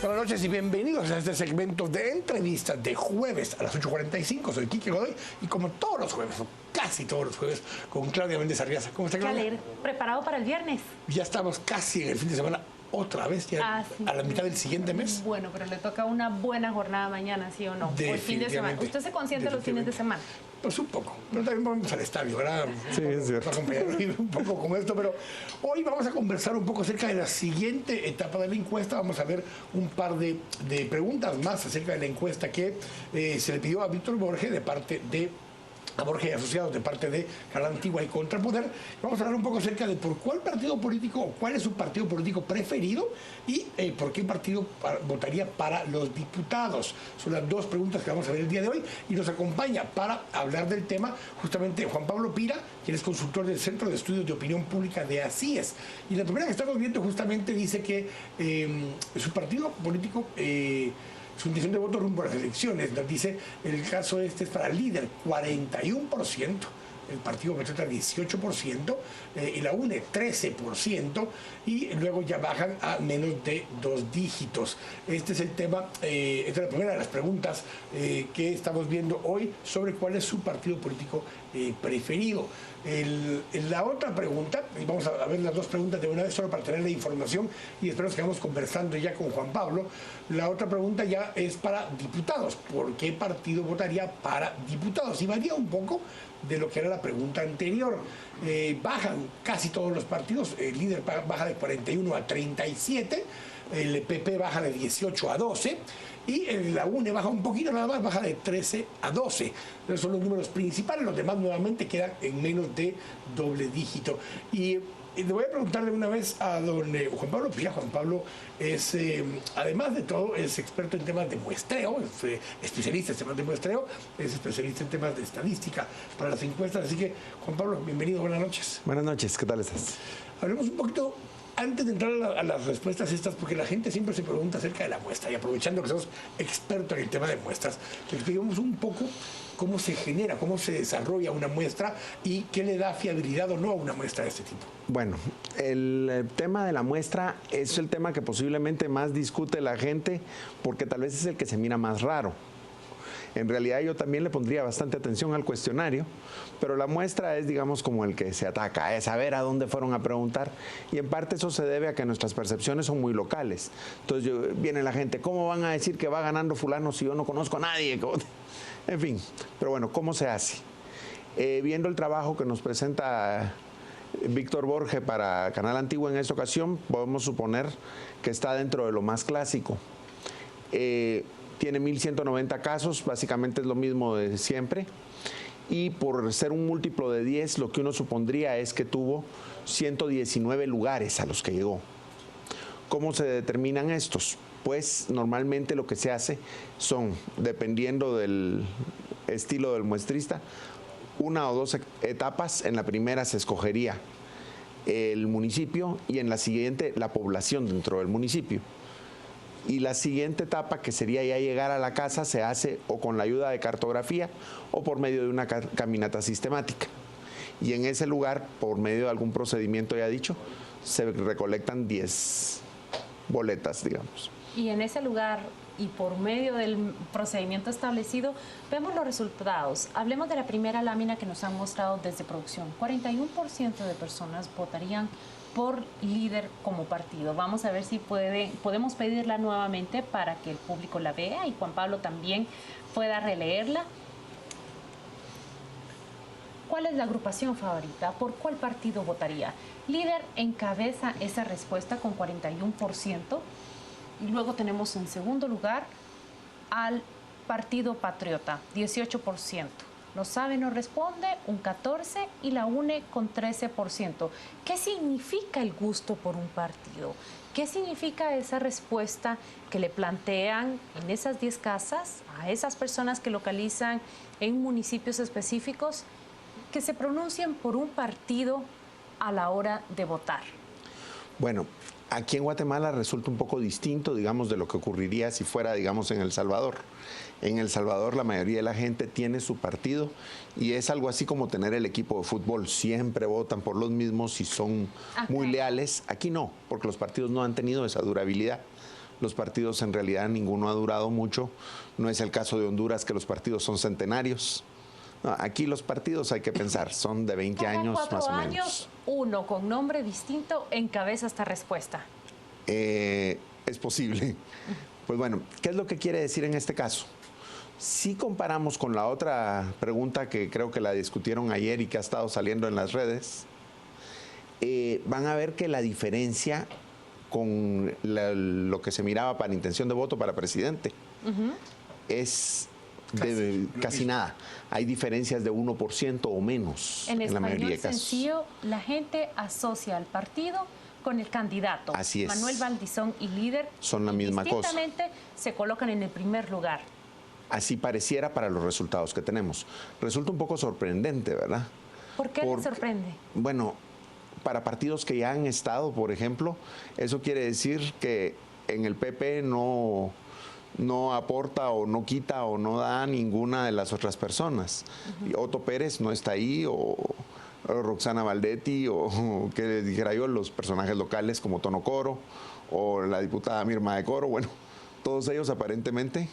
Buenas noches y bienvenidos a este segmento de entrevistas de jueves a las 8:45. Soy Quique Godoy y como todos los jueves, o casi todos los jueves, con Claudia Méndez Arriaza. ¿Cómo está, Claudia? Qué alegre. ¿Preparado para el viernes? Ya estamos casi en el fin de semana, otra vez, ya a la mitad del siguiente mes. Bueno, pero le toca una buena jornada mañana, ¿sí o no? O el fin de semana. ¿Usted se consiente los fines de semana? Pues un poco, pero también vamos al estadio, ¿verdad? Sí, es cierto. Para acompañar un poco con esto, pero hoy vamos a conversar un poco acerca de la siguiente etapa de la encuesta. Vamos a ver un par de preguntas más acerca de la encuesta que se le pidió a Víctor Borge de parte de a Borge y Asociados, de parte de Canal Antigua y Contrapoder. Vamos a hablar un poco acerca de por cuál partido político o cuál es su partido político preferido y por qué partido votaría para los diputados. Son las dos preguntas que vamos a ver el día de hoy y nos acompaña para hablar del tema justamente Juan Pablo Pira, quien es consultor del Centro de Estudios de Opinión Pública de ACIES. Y la primera que estamos viendo justamente dice que su partido político... su intención de voto rumbo a las elecciones, nos dice, el caso este es para líder, 41%, el Partido Patriota 18%, y la UNE 13%, y luego ya bajan a menos de 2 dígitos. Este es el tema, esta es la primera de las preguntas que estamos viendo hoy sobre cuál es su partido político preferido. La otra pregunta, y vamos a ver las dos preguntas de una vez solo para tener la información y después nos quedamos conversando ya con Juan Pablo. La otra pregunta ya es para diputados. ¿Por qué partido votaría para diputados? Y varía un poco de lo que era la pregunta anterior. Bajan casi todos los partidos, el líder baja de 41 a 37, el PP baja de 18 a 12, y la UNE baja un poquito nada más, baja de 13 a 12. Esos son los números principales, los demás nuevamente quedan en menos de doble dígito. Y le voy a preguntarle una vez a don Juan Pablo Pira. Juan Pablo es, además de todo, es experto en temas de muestreo, es especialista en temas de muestreo, es especialista en temas de estadística para las encuestas. Así que, Juan Pablo, bienvenido, buenas noches. Buenas noches, ¿qué tal estás? Hablemos un poquito, antes de entrar a las respuestas estas, porque la gente siempre se pregunta acerca de la muestra, y aprovechando que sos experto en el tema de muestras, le expliquemos un poco cómo se genera, cómo se desarrolla una muestra y qué le da fiabilidad o no a una muestra de este tipo. Bueno, el tema de la muestra es el tema que posiblemente más discute la gente porque tal vez es el que se mira más raro. En realidad yo también le pondría bastante atención al cuestionario, pero la muestra es, digamos, como el que se ataca, es saber a dónde fueron a preguntar, y en parte eso se debe a que nuestras percepciones son muy locales. Entonces viene la gente, ¿cómo van a decir que va ganando fulano si yo no conozco a nadie? En fin, pero bueno, ¿cómo se hace? Viendo el trabajo que nos presenta Víctor Borge para Canal Antigua en esta ocasión, podemos suponer que está dentro de lo más clásico. Tiene 1.190 casos, básicamente es lo mismo de siempre, y por ser un múltiplo de 10, lo que uno supondría es que tuvo 119 lugares a los que llegó. ¿Cómo se determinan estos? Pues normalmente lo que se hace son, dependiendo del estilo del muestrista, 1 o 2 etapas. En la primera se escogería el municipio y en la siguiente la población dentro del municipio. Y la siguiente etapa, que sería ya llegar a la casa, se hace o con la ayuda de cartografía o por medio de una caminata sistemática. Y en ese lugar, por medio de algún procedimiento ya dicho, se recolectan 10 boletas, digamos. Y en ese lugar y por medio del procedimiento establecido, vemos los resultados. Hablemos de la primera lámina que nos han mostrado desde producción. 41% de personas votarían por líder como partido. Vamos a ver si podemos pedirla nuevamente para que el público la vea y Juan Pablo también pueda releerla. ¿Cuál es la agrupación favorita? ¿Por cuál partido votaría? Líder encabeza esa respuesta con 41%. Y luego tenemos en segundo lugar al Partido Patriota, 18%. No sabe, no responde, un 14%, y la UNE con 13%. ¿Qué significa el gusto por un partido? ¿Qué significa esa respuesta que le plantean en esas 10 casas a esas personas que localizan en municipios específicos que se pronuncien por un partido a la hora de votar? Bueno, aquí en Guatemala resulta un poco distinto, digamos, de lo que ocurriría si fuera, digamos, en El Salvador. En El Salvador la mayoría de la gente tiene su partido y es algo así como tener el equipo de fútbol. Siempre votan por los mismos y son muy leales. Aquí no, porque los partidos no han tenido esa durabilidad. Los partidos en realidad ninguno ha durado mucho. No es el caso de Honduras, que los partidos son centenarios. No, aquí los partidos, hay que pensar, son de 20 años más o menos. 4 años, uno con nombre distinto encabeza esta respuesta. Es posible. Pues bueno, ¿qué es lo que quiere decir en este caso? Si comparamos con la otra pregunta que creo que la discutieron ayer y que ha estado saliendo en las redes, van a ver que la diferencia con lo que se miraba para intención de voto para presidente es casi nada. Hay diferencias de 1% o menos en la mayoría de casos. Sencillo, la gente asocia al partido con el candidato. Así es. Manuel Valdizón y Líder son la misma cosa. Distintamente se colocan en el primer lugar. Así pareciera para los resultados que tenemos. Resulta un poco sorprendente, ¿verdad? ¿Por qué le sorprende? Bueno, para partidos que ya han estado, por ejemplo, eso quiere decir que en el PP no aporta o no quita o no da a ninguna de las otras personas. Otto Pérez no está ahí, o Roxana Valdetti, o que dijera yo, los personajes locales como Tono Coro, o la diputada Mirma de Coro. Bueno, todos ellos aparentemente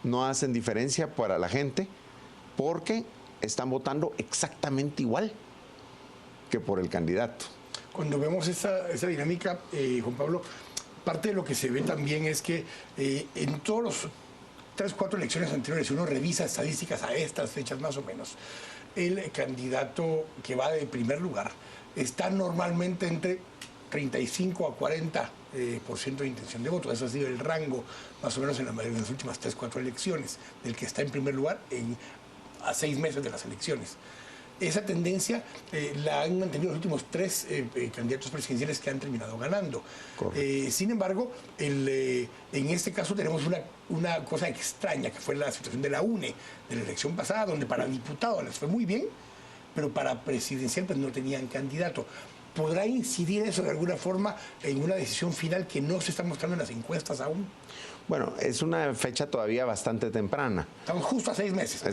no hacen diferencia para la gente porque están votando exactamente igual que por el candidato. Cuando vemos esa dinámica, Juan Pablo, parte de lo que se ve también es que en todos los 3, 4 elecciones anteriores, si uno revisa estadísticas a estas fechas más o menos, el candidato que va de primer lugar está normalmente entre 35 a 40% de intención de voto. Eso ha sido el rango más o menos en las últimas 3, 4 elecciones del que está en primer lugar a 6 meses de las elecciones. Esa tendencia la han mantenido los últimos 3 candidatos presidenciales que han terminado ganando. Sin embargo, en este caso tenemos una cosa extraña, que fue la situación de la UNE, de la elección pasada, donde para diputado les fue muy bien, pero para presidencial pues no tenían candidato. ¿Podrá incidir eso de alguna forma en una decisión final que no se está mostrando en las encuestas aún? Bueno, es una fecha todavía bastante temprana. Estamos justo a 6 meses.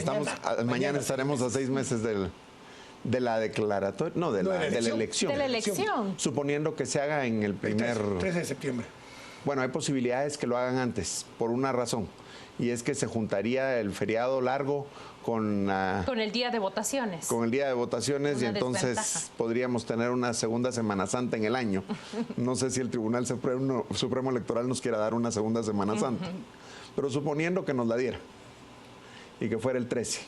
Mañana estaremos a 6 meses de la declaratoria, de la elección. De la elección. Suponiendo que se haga en el primer... 13 de septiembre. Bueno, hay posibilidades que lo hagan antes, por una razón, y es que se juntaría el feriado largo con el día de votaciones. Con el día de votaciones, y entonces desventaja. podríamos tener una segunda Semana Santa en el año. No sé si el Tribunal Supremo Electoral nos quiera dar una segunda Semana Santa, pero suponiendo que nos la diera y que fuera el 13.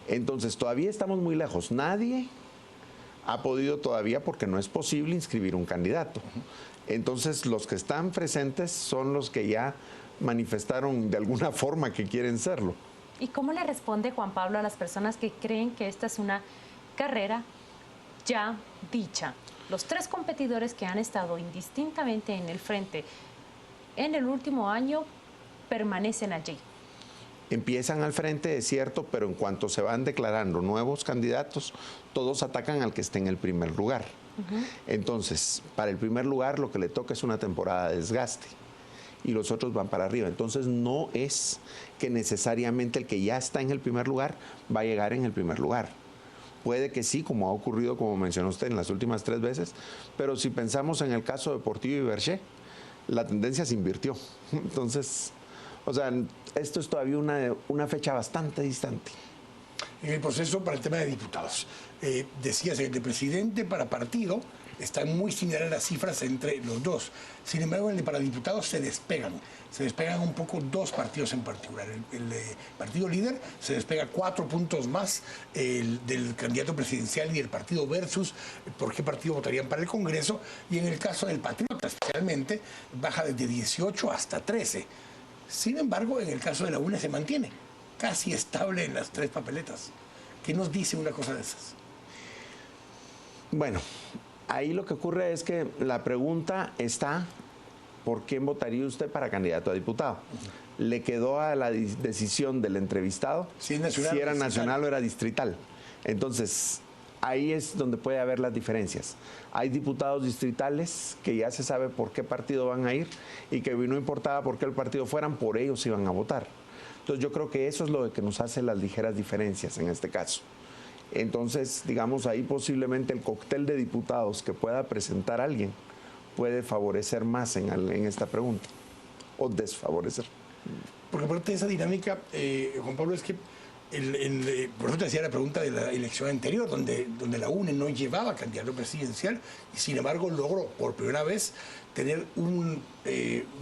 Entonces, todavía estamos muy lejos. Nadie ha podido todavía, porque no es posible inscribir un candidato. Entonces, los que están presentes son los que ya manifestaron de alguna forma que quieren serlo. ¿Y cómo le responde Juan Pablo a las personas que creen que esta es una carrera ya dicha? Los 3 competidores que han estado indistintamente en el frente en el último año permanecen allí. Empiezan al frente, es cierto, pero en cuanto se van declarando nuevos candidatos, todos atacan al que esté en el primer lugar. Entonces, para el primer lugar lo que le toca es una temporada de desgaste y los otros van para arriba. Entonces, no es que necesariamente el que ya está en el primer lugar va a llegar en el primer lugar. Puede que sí, como ha ocurrido, como mencionó usted, en las últimas 3 veces, pero si pensamos en el caso de Portillo y Berché, la tendencia se invirtió. Entonces... O sea, esto es todavía una fecha bastante distante. En el proceso para el tema de diputados, decías, el de presidente para partido, están muy similares las cifras entre los dos. Sin embargo, en el de para diputados se despegan un poco 2 partidos en particular. El partido líder se despega 4 puntos más del candidato presidencial y el partido versus por qué partido votarían para el Congreso. Y en el caso del Patriota, especialmente, baja desde 18 hasta 13. Sin embargo, en el caso de la UNE se mantiene casi estable en las 3 papeletas. ¿Qué nos dice una cosa de esas? Bueno, ahí lo que ocurre es que la pregunta está, ¿por quién votaría usted para candidato a diputado? Le quedó a la decisión del entrevistado si era nacional o era distrital. Entonces, ahí es donde puede haber las diferencias. Hay diputados distritales que ya se sabe por qué partido van a ir y que no importaba por qué el partido fueran, por ellos iban a votar. Entonces yo creo que eso es lo que nos hace las ligeras diferencias en este caso. Entonces, digamos, ahí posiblemente el cóctel de diputados que pueda presentar alguien puede favorecer más en esta pregunta o desfavorecer. Porque aparte de esa dinámica, Juan Pablo, es que por eso te decía la pregunta de la elección anterior, donde la UNE no llevaba candidato presidencial y sin embargo logró por primera vez tener un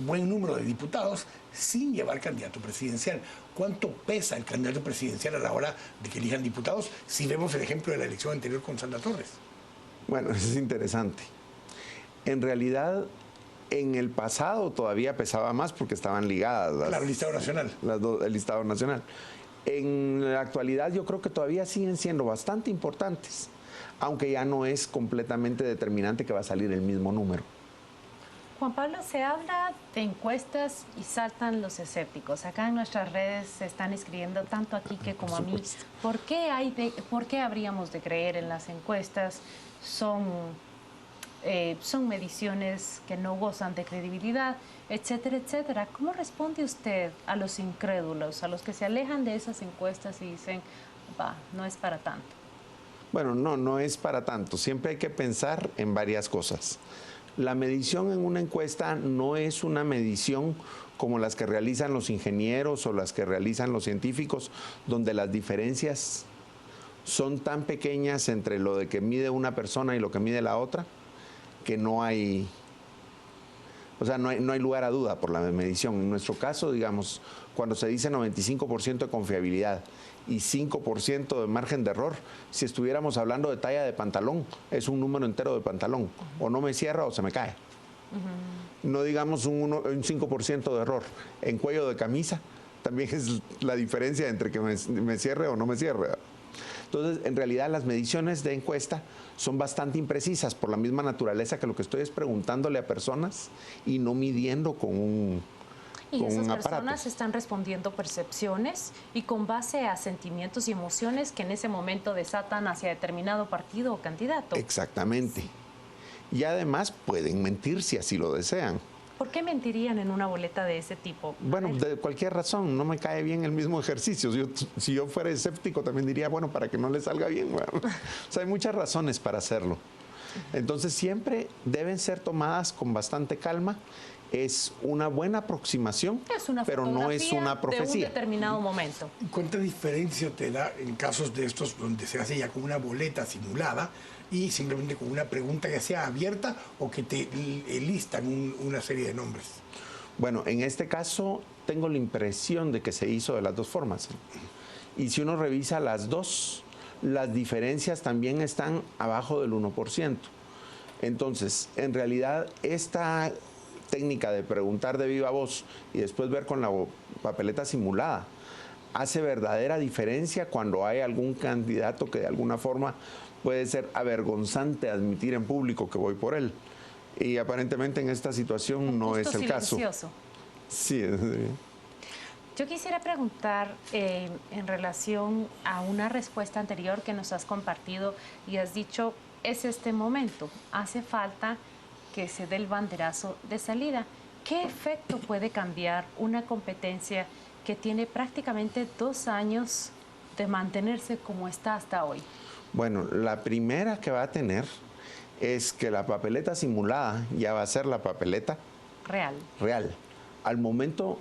buen número de diputados sin llevar candidato presidencial. ¿Cuánto pesa el candidato presidencial a la hora de que elijan diputados? Si vemos el ejemplo de la elección anterior con Sandra Torres. Bueno, eso es interesante. En realidad, en el pasado todavía pesaba más porque estaban ligadas Claro, el listado nacional. el listado nacional. En la actualidad yo creo que todavía siguen siendo bastante importantes, aunque ya no es completamente determinante que va a salir el mismo número. Juan Pablo, se habla de encuestas y saltan los escépticos. Acá en nuestras redes se están escribiendo tanto aquí que como a mí. ¿Por qué habríamos de creer en las encuestas? Son mediciones que no gozan de credibilidad, etcétera, etcétera. ¿Cómo responde usted a los incrédulos, a los que se alejan de esas encuestas y dicen, no es para tanto? Bueno, no es para tanto. Siempre hay que pensar en varias cosas. La medición en una encuesta no es una medición como las que realizan los ingenieros o las que realizan los científicos, donde las diferencias son tan pequeñas entre lo de que mide una persona y lo que mide la otra, que no hay lugar a duda por la medición. En nuestro caso, digamos, cuando se dice 95% de confiabilidad y 5% de margen de error, si estuviéramos hablando de talla de pantalón, es un número entero de pantalón. O no me cierra o se me cae. No digamos un 5% de error. En cuello de camisa también es la diferencia entre que me cierre o no me cierre. Entonces, en realidad, las mediciones de encuesta son bastante imprecisas por la misma naturaleza que lo que estoy es preguntándole a personas y no midiendo con un Y esas aparato. personas están respondiendo percepciones y con base a sentimientos y emociones que en ese momento desatan hacia determinado partido o candidato. Exactamente. Y además pueden mentir si así lo desean. ¿Por qué mentirían en una boleta de ese tipo? Bueno, de cualquier razón, no me cae bien el mismo ejercicio. Si yo fuera escéptico también diría, bueno, para que no le salga bien. Bueno. O sea, hay muchas razones para hacerlo. Entonces siempre deben ser tomadas con bastante calma. Es una buena aproximación, pero no es una profecía. De un determinado momento. ¿Cuánta diferencia te da en casos de estos donde se hace ya con una boleta simulada y simplemente con una pregunta que sea abierta o que te listan una serie de nombres? Bueno, en este caso tengo la impresión de que se hizo de las dos formas. Y si uno revisa las dos, las diferencias también están abajo del 1%. Entonces, en realidad, esta técnica de preguntar de viva voz y después ver con la papeleta simulada hace verdadera diferencia cuando hay algún candidato que de alguna forma puede ser avergonzante admitir en público que voy por él. Y aparentemente en esta situación no es el caso. Sí. Yo quisiera preguntar en relación a una respuesta anterior que nos has compartido y has dicho, es este momento, hace falta que se dé el banderazo de salida. ¿Qué efecto puede cambiar una competencia que tiene prácticamente 2 años de mantenerse como está hasta hoy? Bueno, la primera que va a tener es que la papeleta simulada ya va a ser la papeleta real. Al momento,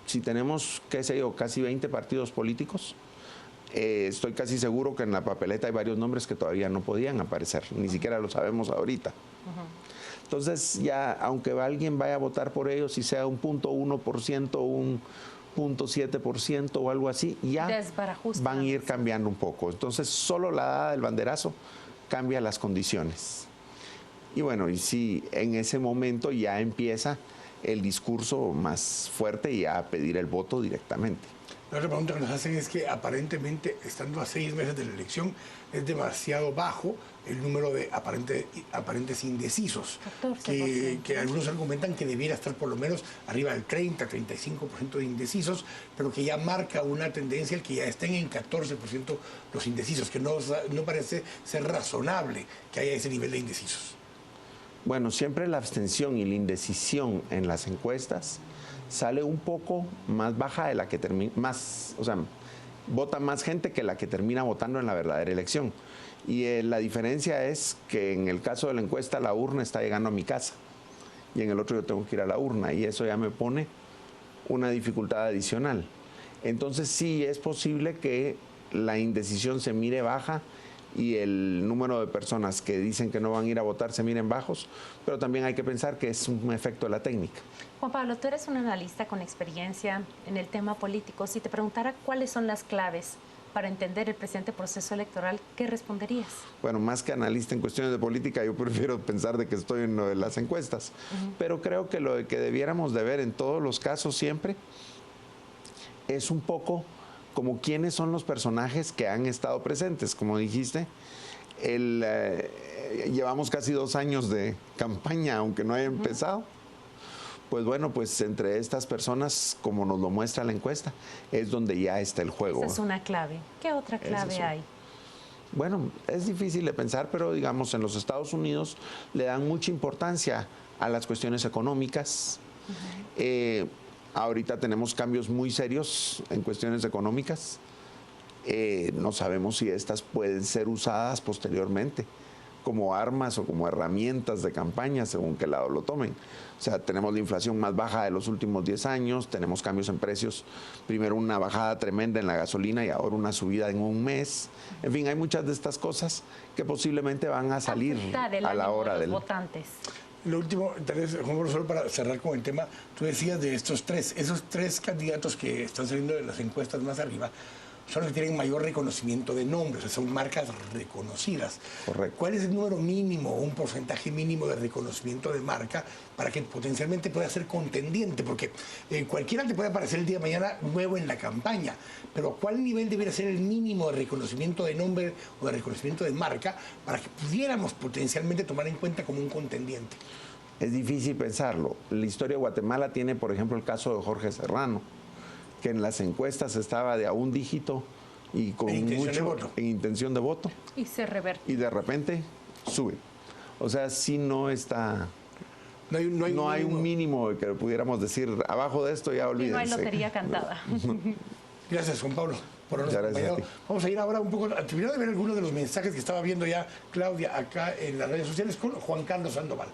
si tenemos, qué sé yo, casi 20 partidos políticos, estoy casi seguro que en la papeleta hay varios nombres que todavía no podían aparecer, ni siquiera lo sabemos ahorita. Entonces, ya, aunque alguien vaya a votar por ellos, si sea un 0.1%, un 0.7% o algo así, ya van a ir cambiando un poco. Entonces, solo la dada del banderazo cambia las condiciones. Y bueno, y sí, en ese momento ya empieza el discurso más fuerte y a pedir el voto directamente. La otra pregunta que nos hacen es que aparentemente, estando a 6 meses de la elección, es demasiado bajo el número de aparentes indecisos. 14%. Que algunos argumentan que debiera estar por lo menos arriba del 30-35% de indecisos, pero que ya marca una tendencia el que ya estén en 14% los indecisos, que no parece ser razonable que haya ese nivel de indecisos. Bueno, siempre la abstención y la indecisión en las encuestas sale un poco más baja de la que termina, vota más gente que la que termina votando en la verdadera elección. Y la diferencia es que en el caso de la encuesta la urna está llegando a mi casa. y en el otro yo tengo que ir a la urna, y eso ya me pone una dificultad adicional. Entonces sí es posible que la indecisión se mire baja y el número de personas que dicen que no van a ir a votar se miren bajos, pero también hay que pensar que es un efecto de la técnica. Juan Pablo, tú eres un analista con experiencia en el tema político. Si te preguntara cuáles son las claves para entender el presente proceso electoral, ¿qué responderías? Bueno, más que analista en cuestiones de política, yo prefiero pensar de que estoy en lo de las encuestas, pero creo que lo que debiéramos de ver en todos los casos siempre es un poco como quiénes son los personajes que han estado presentes. Como dijiste, llevamos casi 2 años de campaña, aunque no haya empezado. Pues bueno, pues entre estas personas, como nos lo muestra la encuesta, es donde ya está el juego. Esa es una clave. ¿Qué otra clave hay? Bueno, es difícil de pensar, pero digamos en los Estados Unidos le dan mucha importancia a las cuestiones económicas. Ahorita tenemos cambios muy serios en cuestiones económicas. No sabemos si estas pueden ser usadas posteriormente como armas o como herramientas de campaña, según qué lado lo tomen. O sea, tenemos la inflación más baja de los últimos 10 años, tenemos cambios en precios, primero una bajada tremenda en la gasolina y ahora una subida en un mes. En fin, hay muchas de estas cosas que posiblemente van a salir a la hora de los votantes. Lo último, tal vez, Juan Pablo, solo para cerrar con el tema, tú decías de esos tres candidatos que están saliendo de las encuestas más arriba, son los que tienen mayor reconocimiento de nombres, o sea, son marcas reconocidas. Correcto. ¿Cuál es el número mínimo o un porcentaje mínimo de reconocimiento de marca para que potencialmente pueda ser contendiente? Porque cualquiera te puede aparecer el día de mañana nuevo en la campaña, pero ¿cuál nivel debería ser el mínimo de reconocimiento de nombre o de reconocimiento de marca para que pudiéramos potencialmente tomar en cuenta como un contendiente? Es difícil pensarlo. La historia de Guatemala tiene, por ejemplo, el caso de Jorge Serrano, que en las encuestas estaba de a un dígito y con mucho en intención de voto. Y se revertió. Y de repente sube. O sea, sí no está... No hay un mínimo que pudiéramos decir, abajo de esto ya olvídense. No hay lotería cantada. Gracias, Juan Pablo, por habernos acompañado. Vamos a ir ahora un poco, a terminar de ver algunos de los mensajes que estaba viendo ya Claudia acá en las redes sociales con Juan Carlos Sandoval.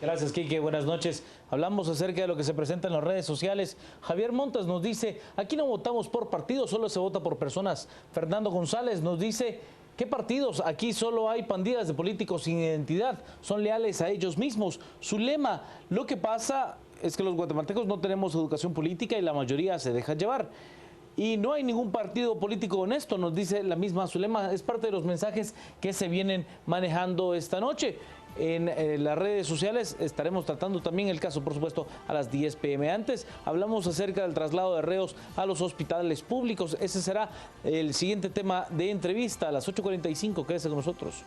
Gracias, Quique. Buenas noches. Hablamos acerca de lo que se presenta en las redes sociales. Javier Montes nos dice, aquí no votamos por partidos, solo se vota por personas. Fernando González nos dice, ¿qué partidos? Aquí solo hay pandillas de políticos sin identidad. Son leales a ellos mismos. Su lema, lo que pasa es que los guatemaltecos no tenemos educación política y la mayoría se deja llevar. Y no hay ningún partido político honesto, nos dice la misma Zulema. Es parte de los mensajes que se vienen manejando esta noche. En las redes sociales estaremos tratando también el caso, por supuesto, a las 10 p.m. Antes hablamos acerca del traslado de reos a los hospitales públicos. Ese será el siguiente tema de entrevista a las 8:45. Quédese con nosotros.